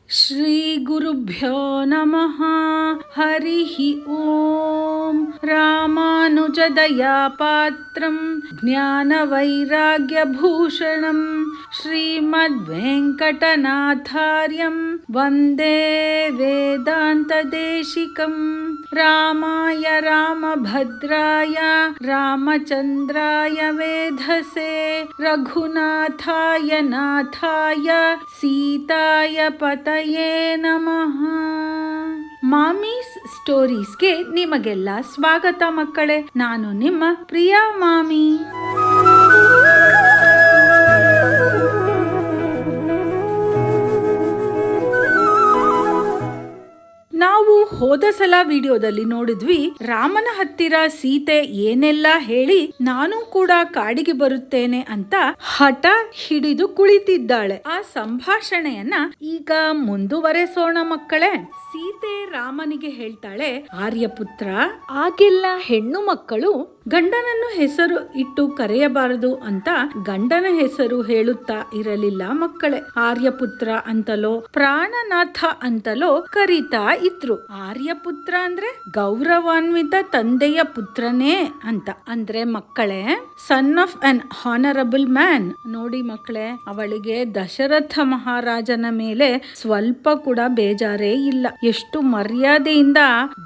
ಶ್ರೀಗುರುಭ್ಯೋ ನಮಃ. ಹರಿಃ ಓಂ. ರಾಮಾನುಜದಯಾಪಾತ್ರಂ ಜ್ಞಾನವೈರಾಗ್ಯಭೂಷಣಂ ಶ್ರೀಮದ್ವೆಂಕಟನಾಥಾರ್ಯಂ ವಂದೇ ವೇದಾಂತದೇಶಿಕಂ. ರಾಮಾಯ ರಾಮಭದ್ರಾಯ ರಾಮಚಂದ್ರಾಯ ವೇಧಸೆ ರಘುನಾಥಾಯ ನಾಥಾಯ ಸೀತಾಯ ಪತಯೇ ನಮಃ. ಮಾಮೀಸ್ ಸ್ಟೋರೀಸ್ಗೆ ನಿಮಗೆಲ್ಲ ಸ್ವಾಗತ ಮಕ್ಕಳೇ. ನಾನು ನಿಮ್ಮ ಪ್ರಿಯ ಮಾಮಿ. ನಾವು ಹೋದ ಸಲ ವಿಡಿಯೋದಲ್ಲಿ ನೋಡಿದ್ವಿ, ರಾಮನ ಹತ್ತಿರ ಸೀತೆ ಏನೆಲ್ಲ ಹೇಳಿ ನಾನು ಕೂಡ ಕಾಡಿಗೆ ಬರುತ್ತೇನೆ ಅಂತ ಹಠ ಹಿಡಿದು ಕುಳಿತಿದ್ದಾಳೆ. ಆ ಸಂಭಾಷಣೆಯನ್ನ ಈಗ ಮುಂದುವರೆಸೋಣ ಮಕ್ಕಳೇ. ಸೀತೆ ರಾಮನಿಗೆ ಹೇಳ್ತಾಳೆ, ಆರ್ಯಪುತ್ರ, ಆಗೆಲ್ಲ ಹೆಣ್ಣು ಮಕ್ಕಳು ಗಂಡನನ್ನು ಹೆಸರು ಇಟ್ಟು ಕರೆಯಬಾರದು ಅಂತ ಗಂಡನ ಹೆಸರು ಹೇಳುತ್ತಾ ಇರಲಿಲ್ಲ ಮಕ್ಕಳೇ. ಆರ್ಯಪುತ್ರ ಅಂತಲೋ ಪ್ರಾಣನಾಥ ಅಂತಲೋ ಕರೀತಾ ಇದ್ರು. ಆರ್ಯಪುತ್ರ ಅಂದ್ರೆ ಗೌರವಾನ್ವಿತ ತಂದೆಯ ಪುತ್ರನೇ ಅಂತ. ಅಂದ್ರೆ ಮಕ್ಕಳೇ, son of an honourable man. ನೋಡಿ ಮಕ್ಕಳೇ, ಅವಳಿಗೆ ದಶರಥ ಮಹಾರಾಜನ ಮೇಲೆ ಸ್ವಲ್ಪ ಕೂಡ ಬೇಜಾರೇ ಇಲ್ಲ. ಎಷ್ಟು ಮರ್ಯಾದೆಯಿಂದ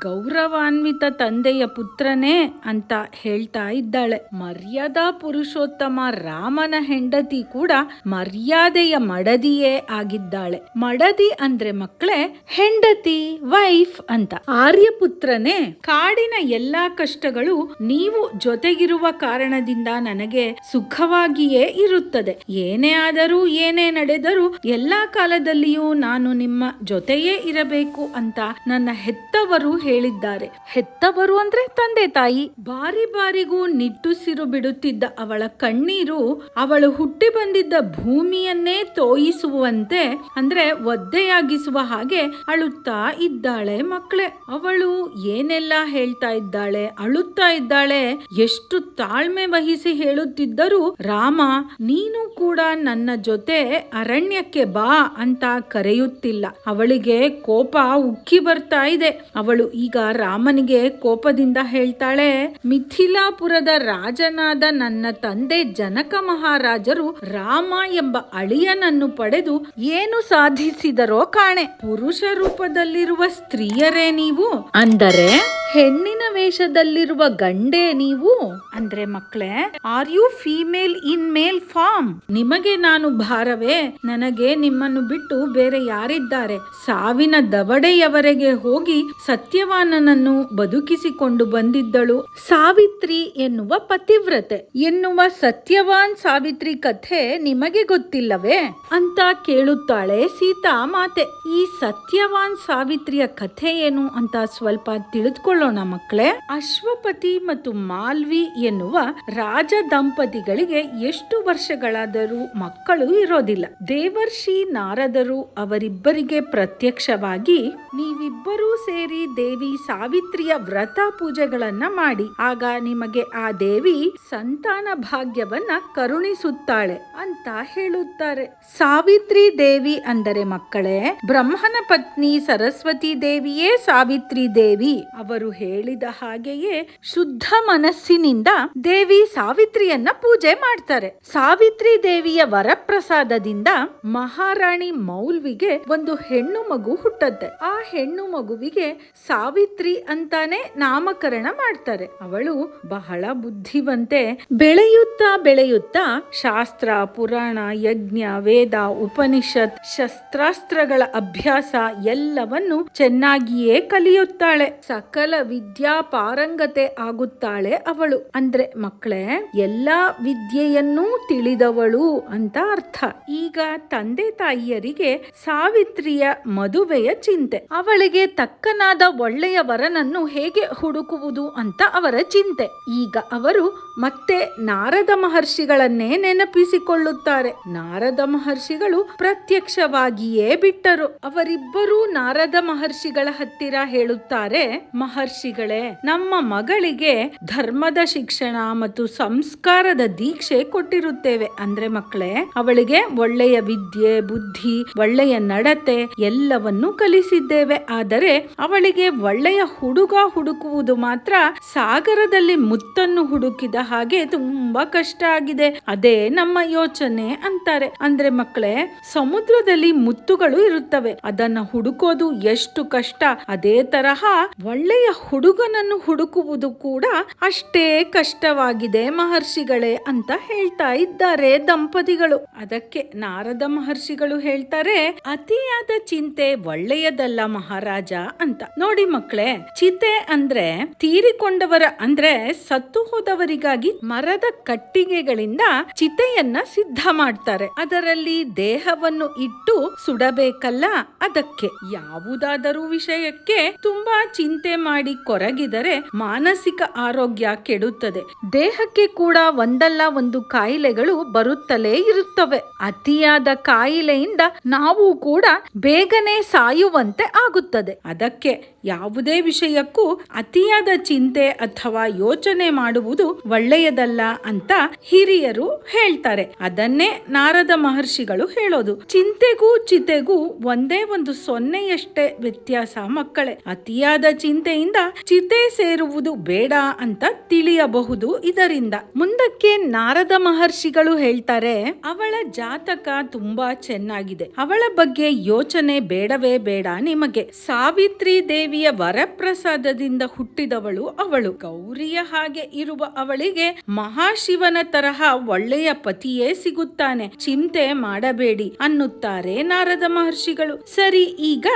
ಗೌರವಾನ್ವಿತ ತಂದೆಯ ಪುತ್ರನೇ ಅಂತ ಹೇಳ್ತಾ ಇದ್ದಾಳೆ. ಮರ್ಯಾದಾ ಪುರುಷೋತ್ತಮ ರಾಮನ ಹೆಂಡತಿ ಕೂಡ ಮರ್ಯಾದೆಯ ಮಡದಿಯೇ ಆಗಿದ್ದಾಳೆ. ಮಡದಿ ಅಂದ್ರೆ ಮಕ್ಕಳೇ ಹೆಂಡತಿ, ವೈಫ್ ಅಂತ. ಆರ್ಯಪುತ್ರನೇ, ಕಾಡಿನ ಎಲ್ಲಾ ಕಷ್ಟಗಳು ನೀವು ಜೊತೆಗಿರುವ ಕಾರಣದಿಂದ ನನಗೆ ಸುಖವಾಗಿಯೇ ಇರುತ್ತದೆ. ಏನೇ ಆದರೂ ಏನೇ ನಡೆದರೂ ಎಲ್ಲಾ ಕಾಲದಲ್ಲಿಯೂ ನಾನು ನಿಮ್ಮ ಜೊತೆಯೇ ಇರಬೇಕು ಅಂತ ನನ್ನ ಹೆತ್ತವರು ಹೇಳಿದ್ದಾರೆ. ಹೆತ್ತವರು ಅಂದ್ರೆ ತಂದೆ ತಾಯಿ. ಬಾರಿ ಬಾರಿಗೂ ನಿಟ್ಟುಸಿರು ಬಿಡುತ್ತಿದ್ದ ಅವಳ ಕಣ್ಣೀರು ಅವಳು ಹುಟ್ಟಿ ಬಂದಿದ್ದ ಭೂಮಿಯನ್ನೇ ತೋಯಿಸುವಂತೆ, ಅಂದ್ರೆ ಒದ್ದೆಯಾಗಿಸುವ ಹಾಗೆ ಅಳುತ್ತಾ ಇದ್ದಾಳೆ ಮಕ್ಕಳೇ. ಅವಳು ಏನೆಲ್ಲ ಹೇಳ್ತಾ ಇದ್ದಾಳೆ, ಅಳುತ್ತಾ ಇದ್ದಾಳೆ. ಎಷ್ಟು ತಾಳ್ಮೆ ವಹಿಸಿ ಹೇಳುತ್ತಿದ್ದರೂ ರಾಮ ನೀನು ಕೂಡ ನನ್ನ ಜೊತೆ ಅರಣ್ಯಕ್ಕೆ ಬಾ ಅಂತ ಕರೆಯುತ್ತಿಲ್ಲ. ಅವಳಿಗೆ ಕೋಪ ಉಕ್ಕಿ ಬರ್ತಾ ಇದೆ. ಅವಳು ಈಗ ರಾಮನಿಗೆ ಕೋಪದಿಂದ ಹೇಳ್ತಾಳೆ, ಮಿಥಿಲಾಪುರದ ರಾಜನಾದ ನನ್ನ ತಂದೆ ಜನಕ ಮಹಾರಾಜರು ರಾಮ ಎಂಬ ಅಳಿಯನನ್ನು ಪಡೆದು ಏನು ಸಾಧಿಸಿದರೋ ಕಾಣೆ. ಪುರುಷ ರೂಪದಲ್ಲಿರುವ ಸ್ತ್ರೀಯರೇ ನೀವು, ಅಂದರೆ ಹೆಣ್ಣಿನ ವೇಷದಲ್ಲಿರುವ ಗಂಡೇ ನೀವು. ಅಂದ್ರೆ ಮಕ್ಕಳೇ, are you female in male form? ನಿಮಗೆ ನಾನು ಭಾರವೇ? ನನಗೆ ನಿಮ್ಮನ್ನು ಬಿಟ್ಟು ಬೇರೆ ಯಾರಿದ್ದಾರೆ? ಸಾವಿನ ದವಡೆಯವರೆಗೆ ಹೋಗಿ ಸತ್ಯವಾನನನ್ನು ಬದುಕಿಸಿಕೊಂಡು ಬಂದಿದ್ದಳು ಸಾವಿತ್ರಿ ಎನ್ನುವ ಪತಿವ್ರತೆ. ಎನ್ನುವ ಸತ್ಯವಾನ್ ಸಾವಿತ್ರಿ ಕಥೆ ನಿಮಗೆ ಗೊತ್ತಿಲ್ಲವೇ ಅಂತ ಕೇಳುತ್ತಾಳೆ ಸೀತಾ ಮಾತೆ. ಈ ಸತ್ಯವಾನ್ ಸಾವಿತ್ರಿಯ ಕಥೆ ಏನು ಅಂತ ಸ್ವಲ್ಪ ತಿಳಿದುಕೊಳ್ಳೋಣ ಮಕ್ಕಳೇ. ಅಶ್ವಪತಿ ಮತ್ತು ಮಾಲ್ವಿ ಎನ್ನುವ ರಾಜ ದಂಪತಿಗಳಿಗೆ ಎಷ್ಟು ವರ್ಷಗಳಾದರೂ ಮಕ್ಕಳು ಇರೋದಿಲ್ಲ. ದೇವರ್ಷಿ ನಾರದರು ಅವರಿಬ್ಬರಿಗೆ ಪ್ರತ್ಯಕ್ಷವಾಗಿ, ನೀವಿಬ್ಬರೂ ಸೇರಿ ದೇವಿ ಸಾವಿತ್ರಿಯ ವ್ರತ ಪೂಜೆಗಳನ್ನ ಮಾಡಿ, ಆಗ ನಿಮಗೆ ಆ ದೇವಿ ಸಂತಾನ ಭಾಗ್ಯವನ್ನ ಕರುಣಿಸುತ್ತಾಳೆ ಅಂತ ಹೇಳುತ್ತಾರೆ. ಸಾವಿತ್ರಿ ದೇವಿ ಅಂದರೆ ಮಕ್ಕಳೇ ಬ್ರಹ್ಮನ ಪತ್ನಿ ಸರಸ್ವತಿ ದೇವಿಯೇ ಸಾವಿತ್ರಿ ದೇವಿ. ಅವರು ಹೇಳಿದ ಹಾಗೆಯೇ ಶುದ್ಧ ಮನಸ್ಸಿನಿಂದ ದೇವಿ ಸಾವಿತ್ರಿಯನ್ನ ಪೂಜೆ ಮಾಡ್ತಾರೆ. ಸಾವಿತ್ರಿ ದೇವಿಯ ವರಪ್ರಸಾದದಿಂದ ಮಹಾರಾಣಿ ಮೌಲ್ವಿಗೆ ಒಂದು ಹೆಣ್ಣು ಮಗು ಹುಟ್ಟತ್ತೆ. ಆ ಹೆಣ್ಣು ಮಗುವಿಗೆ ಸಾವಿತ್ರಿ ಅಂತಾನೆ ನಾಮಕರಣ ಮಾಡ್ತಾರೆ. ಅವಳು ಬಹಳ ಬುದ್ಧಿವಂತೆ. ಬೆಳೆಯುತ್ತಾ ಶಾಸ್ತ್ರ, ಪುರಾಣ, ಯಜ್ಞ, ವೇದ, ಉಪನಿಷತ್, ಶಸ್ತ್ರಾಸ್ತ್ರಗಳ ಅಭ್ಯಾಸ ಎಲ್ಲವನ್ನು ಚೆನ್ನಾಗಿಯೇ ಕಲಿಯುತ್ತಾಳೆ. ಸಕಲ ವಿದ್ಯಾ ಪಾರಂಗತೆ ಆಗುತ್ತಾಳೆ ಅವಳು. ಅಂದ್ರೆ ಮಕ್ಕಳೇ, ಎಲ್ಲಾ ವಿದ್ಯೆಯನ್ನೂ ತಿಳಿದವಳು ಅಂತ ಅರ್ಥ. ಈಗ ತಂದೆ ತಾಯಿಯರಿಗೆ ಸಾವಿತ್ರಿಯ ಮದುವೆಯ ಚಿಂತೆ. ಅವಳಿಗೆ ತಕ್ಕನಾದ ಒಳ್ಳೆಯ ವರನನ್ನು ಹೇಗೆ ಹುಡುಕುವುದು ಅಂತ ಅವರ ಚಿಂತೆ. ಈಗ ಅವರು ಮತ್ತೆ ನಾರದ ಮಹರ್ಷಿಗಳನ್ನೇ ನೆನಪಿಸಿಕೊಳ್ಳುತ್ತಾರೆ. ನಾರದ ಮಹರ್ಷಿಗಳು ಪ್ರತ್ಯಕ್ಷವಾಗಿಯೇ ಬಿಟ್ಟರು. ಅವರಿಬ್ಬರೂ ನಾರದ ಮಹರ್ಷಿಗಳ ಹತ್ತಿರ ಹೇಳುತ್ತಾರೆ, ಮಹರ್ಷಿ ಮಹರ್ಷಿಗಳೇ, ನಮ್ಮ ಮಗಳಿಗೆ ಧರ್ಮದ ಶಿಕ್ಷಣ ಮತ್ತು ಸಂಸ್ಕಾರದ ದೀಕ್ಷೆ ಕೊಟ್ಟಿರುತ್ತೇವೆ. ಅಂದ್ರೆ ಮಕ್ಕಳೇ, ಅವಳಿಗೆ ಒಳ್ಳೆಯ ವಿದ್ಯೆ, ಬುದ್ಧಿ, ಒಳ್ಳೆಯ ನಡತೆ ಎಲ್ಲವನ್ನೂ ಕಲಿಸಿದ್ದೇವೆ. ಆದರೆ ಅವಳಿಗೆ ಒಳ್ಳೆಯ ಹುಡುಗ ಹುಡುಕುವುದು ಮಾತ್ರ ಸಾಗರದಲ್ಲಿ ಮುತ್ತನ್ನು ಹುಡುಕಿದ ಹಾಗೆ ತುಂಬಾ ಕಷ್ಟ ಆಗಿದೆ. ಅದೇ ನಮ್ಮ ಯೋಚನೆ ಅಂತಾರೆ. ಅಂದ್ರೆ ಮಕ್ಕಳೇ, ಸಮುದ್ರದಲ್ಲಿ ಮುತ್ತುಗಳು ಇರುತ್ತವೆ, ಅದನ್ನ ಹುಡುಕೋದು ಎಷ್ಟು ಕಷ್ಟ, ಅದೇ ತರಹ ಒಳ್ಳೆಯ ಹುಡುಗನನ್ನು ಹುಡುಕುವುದು ಕೂಡ ಅಷ್ಟೇ ಕಷ್ಟವಾಗಿದೆ ಮಹರ್ಷಿಗಳೇ ಅಂತ ಹೇಳ್ತಾ ಇದ್ದಾರೆ ದಂಪತಿಗಳು. ಅದಕ್ಕೆ ನಾರದ ಮಹರ್ಷಿಗಳು ಹೇಳ್ತಾರೆ, ಅತಿಯಾದ ಚಿಂತೆ ಒಳ್ಳೆಯದಲ್ಲ ಮಹಾರಾಜ ಅಂತ. ನೋಡಿ ಮಕ್ಕಳೇ, ಚಿತೆ ಅಂದ್ರೆ ತೀರಿಕೊಂಡವರ ಅಂದ್ರೆ ಸತ್ತು ಹೋದವರಿಗಾಗಿ ಮರದ ಕಟ್ಟಿಗೆಗಳಿಂದ ಚಿತೆಯನ್ನ ಸಿದ್ಧ ಮಾಡ್ತಾರೆ. ಅದರಲ್ಲಿ ದೇಹವನ್ನು ಇಟ್ಟು ಸುಡಬೇಕಲ್ಲ, ಅದಕ್ಕೆ. ಯಾವುದಾದರೂ ವಿಷಯಕ್ಕೆ ತುಂಬಾ ಚಿಂತೆ ಮಾಡಿ ಕೊರಗಿದರೆ ಮಾನಸಿಕ ಆರೋಗ್ಯ ಕೆಡುತ್ತದೆ. ದೇಹಕ್ಕೆ ಕೂಡ ಒಂದಲ್ಲ ಒಂದು ಕಾಯಿಲೆಗಳು ಬರುತ್ತಲೇ ಇರುತ್ತವೆ. ಅತಿಯಾದ ಕಾಯಿಲೆಯಿಂದ ನಾವು ಕೂಡ ಬೇಗನೆ ಸಾಯುವಂತೆ ಆಗುತ್ತದೆ. ಅದಕ್ಕೆ ಯಾವುದೇ ವಿಷಯಕ್ಕೂ ಅತಿಯಾದ ಚಿಂತೆ ಅಥವಾ ಯೋಚನೆ ಮಾಡುವುದು ಒಳ್ಳೆಯದಲ್ಲ ಅಂತ ಹಿರಿಯರು ಹೇಳ್ತಾರೆ. ಅದನ್ನೇ ನಾರದ ಮಹರ್ಷಿಗಳು ಹೇಳೋದು. ಚಿಂತೆಗೂ ಚಿತೆಗೂ ಒಂದೇ ಒಂದು ಸೊನ್ನೆಯಷ್ಟೇ ವ್ಯತ್ಯಾಸ ಮಕ್ಕಳೇ. ಅತಿಯಾದ ಚಿಂತೆಯಿಂದ ಚಿತೆ ಸೇರುವುದು ಬೇಡ ಅಂತ ತಿಳಿಯಬಹುದು. ಇದರಿಂದ ಮುಂದಕ್ಕೆ ನಾರದ ಮಹರ್ಷಿಗಳು ಹೇಳ್ತಾರೆ, ಅವಳ ಜಾತಕ ತುಂಬಾ ಚೆನ್ನಾಗಿದೆ, ಅವಳ ಬಗ್ಗೆ ಯೋಚನೆ ಬೇಡವೇ ಬೇಡ ನಿಮಗೆ. ಸಾವಿತ್ರಿ ದೇವಿಯ ವರಪ್ರಸಾದದಿಂದ ಹುಟ್ಟಿದವಳು ಅವಳು. ಗೌರಿಯ ಹಾಗೆ ಇರುವ ಅವಳಿಗೆ ಮಹಾಶಿವನ ತರಹ ಒಳ್ಳೆಯ ಪತಿಯೇ ಸಿಗುತ್ತಾನೆ, ಚಿಂತೆ ಮಾಡಬೇಡಿ ಅನ್ನುತ್ತಾರೆ ನಾರದ ಮಹರ್ಷಿಗಳು. ಸರಿ, ಈಗ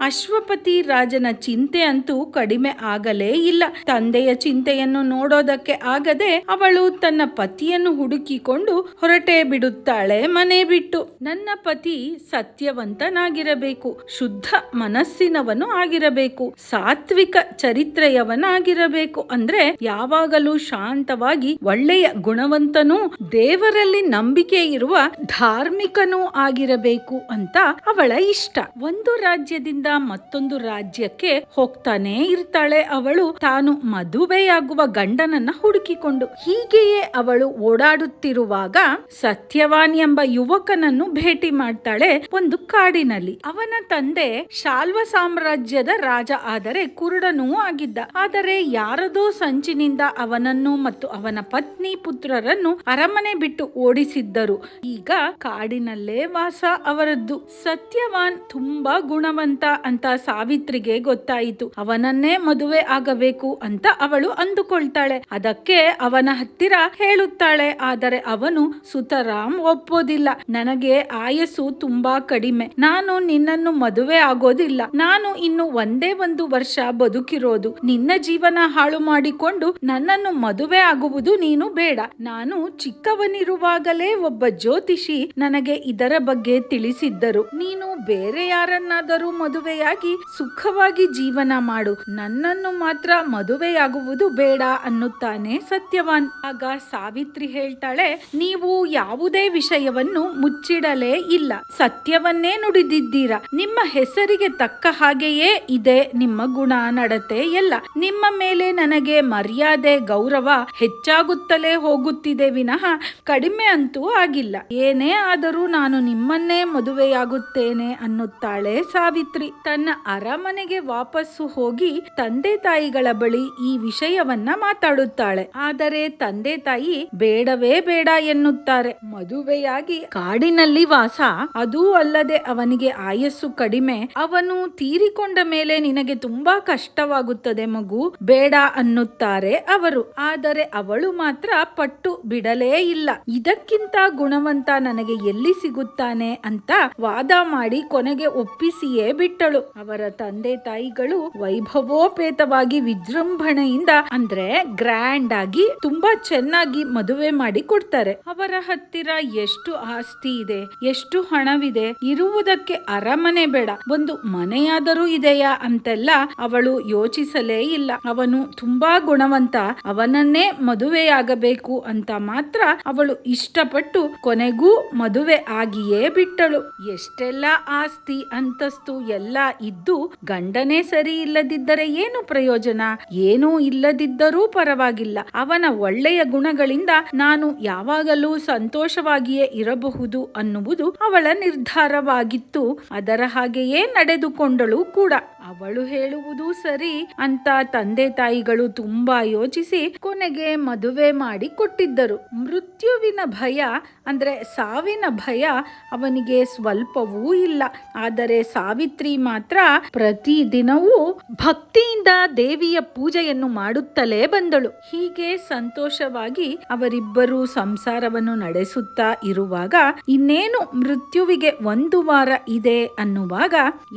ಅಶ್ವಪತಿ ರಾಜನ ಚಿಂತೆ ಅಂತೂ ಕಡಿಮೆ ಆಗಲೇ ಇಲ್ಲ. ತಂದೆಯ ಚಿಂತೆಯನ್ನು ನೋಡೋದಕ್ಕೆ ಆಗದೆ ಅವಳು ತನ್ನ ಪತಿಯನ್ನು ಹುಡುಕಿಕೊಂಡು ಹೊರಟೇ ಬಿಡುತ್ತಾಳೆ ಮನೆ ಬಿಟ್ಟು. ನನ್ನ ಪತಿ ಸತ್ಯವಂತನಾಗಿರಬೇಕು, ಶುದ್ಧ ಮನಸ್ಸಿನವನು ಆಗಿರಬೇಕು, ಸಾತ್ವಿಕ ಚರಿತ್ರೆಯವನಾಗಿರಬೇಕು. ಅಂದ್ರೆ ಯಾವಾಗಲೂ ಶಾಂತವಾಗಿ ಒಳ್ಳೆಯ ಗುಣವಂತನೂ ದೇವರಲ್ಲಿ ನಂಬಿಕೆ ಇರುವ ಧಾರ್ಮಿಕನೂ ಆಗಿರಬೇಕು ಅಂತ ಅವಳ ಇಷ್ಟ. ಒಂದು ರಾಜ್ಯದಿಂದ ಮತ್ತೊಂದು ರಾಜ್ಯಕ್ಕೆ ಹೋಗ್ತಾನೆ ಇರ್ತಾಳೆ ಅವಳು, ತಾನು ಮದುವೆಯಾಗುವ ಗಂಡನನ್ನ ಹುಡುಕಿಕೊಂಡು. ಹೀಗೆಯೇ ಅವಳು ಓಡಾಡುತ್ತಿರುವಾಗ ಸತ್ಯವಾನ್ ಎಂಬ ಯುವಕನನ್ನು ಭೇಟಿ ಮಾಡ್ತಾಳೆ ಒಂದು ಕಾಡಿನಲ್ಲಿ. ಅವನ ತಂದೆ ಶಾಲ್ವ ಸಾಮ್ರಾಜ್ಯದ ರಾಜ, ಆದರೆ ಕುರುಡನೂ ಆಗಿದ್ದ. ಆದರೆ ಯಾರದೋ ಸಂಚಿನಿಂದ ಅವನನ್ನು ಮತ್ತು ಅವನ ಪತ್ನಿ ಪುತ್ರರನ್ನು ಅರಮನೆ ಬಿಟ್ಟು ಓಡಿಸಿದ್ದರು. ಈಗ ಕಾಡಿನಲ್ಲೇ ವಾಸ ಅವರದ್ದು. ಸತ್ಯವಾನ್ ತುಂಬಾ ಗುಣವಂತ ಅಂತ ಸಾವಿತ್ರಿಗೆ ಗೊತ್ತಾಯಿತು. ಅವನನ್ನೇ ಮದುವೆ ಆಗಬೇಕು ಅಂತ ಅವಳು ಅಂದುಕೊಳ್ತಾಳೆ. ಅದಕ್ಕೆ ಅವನ ಹತ್ತಿರ ಹೇಳುತ್ತಾಳೆ. ಆದರೆ ಅವನು, ಸುತರಾಮ್ ಒಪ್ಪೋದಿಲ್ಲ, ನನಗೆ ಆಯಸ್ಸು ತುಂಬಾ ಕಡಿಮೆ, ನಾನು ನಿನ್ನನ್ನು ಮದುವೆ ಆಗೋದಿಲ್ಲ, ನಾನು ಇನ್ನು ಒಂದೇ ಒಂದು ವರ್ಷ ಬದುಕಿರೋದು, ನಿನ್ನ ಜೀವನ ಹಾಳು ಮಾಡಿಕೊಂಡು ನನ್ನನ್ನು ಮದುವೆ ಆಗುವುದು ನೀನು ಬೇಡ. ನಾನು ಚಿಕ್ಕವನಿರುವಾಗಲೇ ಒಬ್ಬ ಜ್ಯೋತಿಷಿ ನನಗೆ ಇದರ ಬಗ್ಗೆ ತಿಳಿಸಿದ್ದರು. ನೀನು ಬೇರೆ ಯಾರನ್ನಾದರೂ ಮದುವೆಯಾಗಿ ಸುಖವಾಗಿ ಜೀವನ ಮಾಡು, ನನ್ನನ್ನು ಮಾತ್ರ ಮದುವೆಯಾಗುವುದು ಬೇಡ ಅನ್ನುತ್ತಾನೆ ಸತ್ಯವಾನ್. ಆಗ ಸಾವಿತ್ರಿ ಹೇಳ್ತಾಳೆ, ನೀವು ಯಾವುದೇ ವಿಷಯವನ್ನು ಮುಚ್ಚಿಡಲೇ ಇಲ್ಲ, ಸತ್ಯವನ್ನೇ ನುಡಿದಿದ್ದೀರಾ. ನಿಮ್ಮ ಹೆಸರಿಗೆ ತಕ್ಕ ಹಾಗೆಯೇ ಇದೆ ನಿಮ್ಮ ಗುಣ ನಡತೆ ಎಲ್ಲ. ನಿಮ್ಮ ಮೇಲೆ ನನಗೆ ಮರ್ಯಾದೆ ಗೌರವ ಹೆಚ್ಚಾಗುತ್ತಲೇ ಹೋಗುತ್ತಿದೆ ವಿನಃ ಕಡಿಮೆ ಅಂತೂ ಆಗಿಲ್ಲ. ಏನೇ ಆದರೂ ನಾನು ನಿಮ್ಮನ್ನೇ ಮದುವೆಯಾಗುತ್ತೇನೆ ಅನ್ನುತ್ತಾಳೆ ಸಾವಿತ್ರಿ. ತನ್ನ ಅರಮನೆಗೆ ವಾಪಸ್ಸು ಹೋಗಿ ತಂದೆ ತಾಯಿಗಳ ಬಳಿ ಈ ವಿಷಯವನ್ನ ಮಾತಾಡುತ್ತಾಳೆ. ಆದರೆ ತಂದೆ ತಾಯಿ ಬೇಡವೇ ಬೇಡ ಎನ್ನುತ್ತಾರೆ. ಮದುವೆಯಾಗಿ ಕಾಡಿನಲ್ಲಿ ವಾಸ, ಅದೂ ಅಲ್ಲದೆ ಅವನಿಗೆ ಆಯಸ್ಸು ಕಡಿಮೆ, ಅವನು ತೀರಿಕೊಂಡ ಮೇಲೆ ನಿನಗೆ ತುಂಬಾ ಕಷ್ಟವಾಗುತ್ತದೆ ಮಗು, ಬೇಡ ಅನ್ನುತ್ತಾರೆ ಅವರು. ಆದರೆ ಅವಳು ಮಾತ್ರ ಪಟ್ಟು ಬಿಡಲೇ ಇಲ್ಲ. ಇದಕ್ಕಿಂತ ಗುಣವಂತ ನನಗೆ ಎಲ್ಲಿ ಸಿಗುತ್ತಾನೆ ಅಂತ ವಾದ ಮಾಡಿ ಕೊನೆಗೆ ಒಪ್ಪಿಸಿಯೇ ಬಿಟ್ಟಳು. ಅವರ ತಂದೆ ತಾಯಿಗಳು ವೈಭವೋಪೇತವಾಗಿ ವಿಜೃಂಭಣೆಯಿಂದ ಅಂದ್ರೆ ಗ್ರ್ಯಾಂಡ್ ಆಗಿ ತುಂಬಾ ಚೆನ್ನಾಗಿ ಮದುವೆ ಮಾಡಿ ಕೊಡ್ತಾರೆ. ಅವರ ಹತ್ತಿರ ಎಷ್ಟು ಆಸ್ತಿ ಇದೆ, ಎಷ್ಟು ಹಣವಿದೆ, ಇರುವುದಕ್ಕೆ ಅರಮನೆ ಬೇಡ, ಒಂದು ಮನೆಯಾದರೂ ಇದೆಯಾ ಅಂತೆಲ್ಲ ಅವಳು ಯೋಚಿಸಲೇ ಇಲ್ಲ. ಅವನು ತುಂಬಾ ಗುಣವಂತ, ಅವನನ್ನೇ ಮದುವೆಯಾಗಬೇಕು ಅಂತ ಮಾತ್ರ ಅವಳು ಇಷ್ಟಪಟ್ಟು ಕೊನೆಗೂ ಮದುವೆ ಆಗಿಯೇ ಬಿಟ್ಟಳು. ಎಷ್ಟೆಲ್ಲ ಆಸ್ತಿ ಅಂತಸ್ತು ಎಲ್ಲ ಇದ್ದು ಗಂಡನೇ ಸರಿ ಇಲ್ಲದಿದ್ದರೆ ಏನು ಪ್ರಯೋಜನ? ಏನೂ ಇಲ್ಲದಿದ್ದರೂ ಪರವಾಗಿಲ್ಲ, ಅವನ ಒಳ್ಳೆಯ ಗುಣಗಳಿಂದ ನಾನು ಯಾವಾಗಲೂ ಸಂತೋಷವಾಗಿಯೇ ಇರಬಹುದು ಅನ್ನುವುದು ಅವಳ ನಿರ್ಧಾರವಾಗಿತ್ತು. ಅದರ ಹಾಗೆಯೇ ನಡೆದುಕೊಂಡಳು ಕೂಡ. ಅವಳು ಹೇಳುವುದು ಸರಿ ಅಂತ ತಂದೆ ತಾಯಿಗಳು ತುಂಬಾ ಯೋಚಿಸಿ ಕೊನೆಗೆ ಮದುವೆ ಮಾಡಿ ಕೊಟ್ಟಿದ್ದರು. ಮೃತ್ಯುವಿನ ಭಯ ಅಂದ್ರೆ ಸಾವಿನ ಭಯ ಅವನಿಗೆ ಸ್ವಲ್ಪವೂ ಇಲ್ಲ. ಆದರೆ ಸಾವಿತ್ರಿ ಮಾತ್ರ ಪ್ರತಿದಿನವೂ ಭಕ್ತಿಯಿಂದ ದೇವಿಯ ಪೂಜೆಯನ್ನು ಮಾಡುತ್ತಲೇ ಬಂದಳು. ಹೀಗೆ ಸಂತೋಷವಾಗಿ ಅವರಿಬ್ಬರು ಸಂಸಾರವನ್ನು ನಡೆಸುತ್ತಾ ಇರುವಾಗ ಇನ್ನೇನು ಮೃತ್ಯುವಿಗೆ 1 ವಾರ ಇದೆ ಅನ್ನುವಾಗ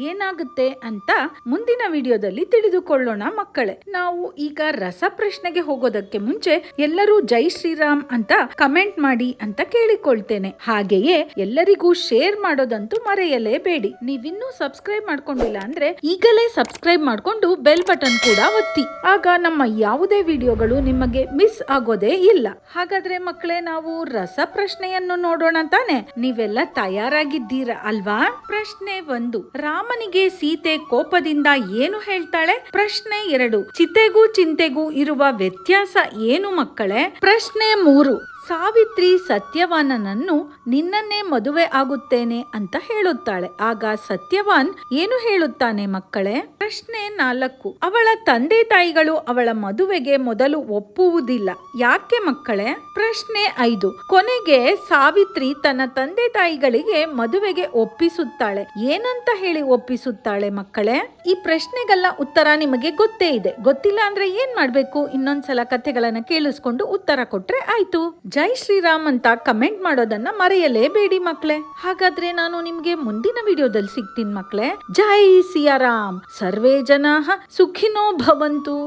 ಏನಾಗುತ್ತೆ ಅಂತ ಮುಂದಿನ ವಿಡಿಯೋದಲ್ಲಿ ತಿಳಿದುಕೊಳ್ಳೋಣ ಮಕ್ಕಳೇ. ನಾವು ಈಗ ರಸಪ್ರಶ್ನೆಗೆ ಹೋಗೋದಕ್ಕೆ ಮುಂಚೆ ಎಲ್ಲರೂ ಜೈ ಶ್ರೀರಾಮ್ ಅಂತ ಕಮೆಂಟ್ ಮಾಡಿ ಅಂತ ಕೇಳಿಕೊಳ್ತೇನೆ. ಹಾಗೆಯೇ ಎಲ್ಲರಿಗೂ ಶೇರ್ ಮಾಡೋದಂತೂ ಮರೆಯಲೇಬೇಡಿ. ನೀವಿನ್ನೂ ಸಬ್ಸ್ಕ್ರೈಬ್ ಮಾಡ್ಕೊಂಡಿಲ್ಲ ಅಂದ್ರೆ ಈಗಲೇ ಸಬ್ಸ್ಕ್ರೈಬ್ ಮಾಡ್ಕೊಂಡು ಬೆಲ್ ಬಟನ್ ಕೂಡ ಒತ್ತಿ. ಆಗ ನಮ್ಮ ಯಾವುದೇ ವಿಡಿಯೋಗಳು ನಿಮಗೆ ಮಿಸ್ ಆಗೋದೇ ಇಲ್ಲ. ಹಾಗಾದ್ರೆ ಮಕ್ಕಳೇ, ನಾವು ರಸಪ್ರಶ್ನೆಯನ್ನು ನೋಡೋಣ ತಾನೆ? ನೀವೆಲ್ಲ ತಯಾರಾಗಿದ್ದೀರಾ ಅಲ್ವಾ? ಪ್ರಶ್ನೆ 1, ರಾಮನಿಗೆ ಸೀತೆ ಕೋಪದಿಂದ ಏನು ಹೇಳ್ತಾಳೆ? ಪ್ರಶ್ನೆ 2, ಚಿತೆಗೂ ಚಿಂತೆಗೂ ಇರುವ ವ್ಯತ್ಯಾಸ ಏನು ಮಕ್ಕಳೇ? ಪ್ರಶ್ನೆ 3, ಸಾವಿತ್ರಿ ಸತ್ಯವಾನನನ್ನು ನಿನ್ನನ್ನೇ ಮದುವೆ ಆಗುತ್ತೇನೆ ಅಂತ ಹೇಳುತ್ತಾಳೆ. ಆಗ ಸತ್ಯವಾನ್ ಏನು ಹೇಳುತ್ತಾನೆ ಮಕ್ಕಳೇ? ಪ್ರಶ್ನೆ 4, ಅವಳ ತಂದೆ ತಾಯಿಗಳು ಅವಳ ಮದುವೆಗೆ ಮೊದಲು ಒಪ್ಪುವುದಿಲ್ಲ, ಯಾಕೆ ಮಕ್ಕಳೇ? ಪ್ರಶ್ನೆ 5, ಕೊನೆಗೆ ಸಾವಿತ್ರಿ ತನ್ನ ತಂದೆ ತಾಯಿಗಳಿಗೆ ಮದುವೆಗೆ ಒಪ್ಪಿಸುತ್ತಾಳೆ. ಏನಂತ ಹೇಳಿ ಒಪ್ಪಿಸುತ್ತಾಳೆ ಮಕ್ಕಳೇ? ಈ ಪ್ರಶ್ನೆಗೆಲ್ಲ ಉತ್ತರ ನಿಮಗೆ ಗೊತ್ತೇ ಇದೆ. ಗೊತ್ತಿಲ್ಲ ಅಂದ್ರೆ ಏನ್ ಮಾಡ್ಬೇಕು? ಇನ್ನೊಂದ್ಸಲ ಕಥೆಗಳನ್ನ ಕೇಳಿಸ್ಕೊಂಡು ಉತ್ತರ ಕೊಟ್ರೆ ಆಯ್ತು. ಜೈ ಶ್ರೀರಾಮ್ ಅಂತ ಕಮೆಂಟ್ ಮಾಡೋದನ್ನ ಮರೆಯಲೇಬೇಡಿ ಮಕ್ಕಳೇ. ಹಾಗಾದ್ರೆ ನಾನು ನಿಮ್ಗೆ ಮುಂದಿನ ವಿಡಿಯೋದಲ್ಲಿ ಸಿಗ್ತೀನಿ ಮಕ್ಕಳೇ. ಜೈ ಸಿಯಾರಾಮ್. ಸರ್ವೇ ಜನಾಃ ಸುಖಿನೋ ಭವಂತು.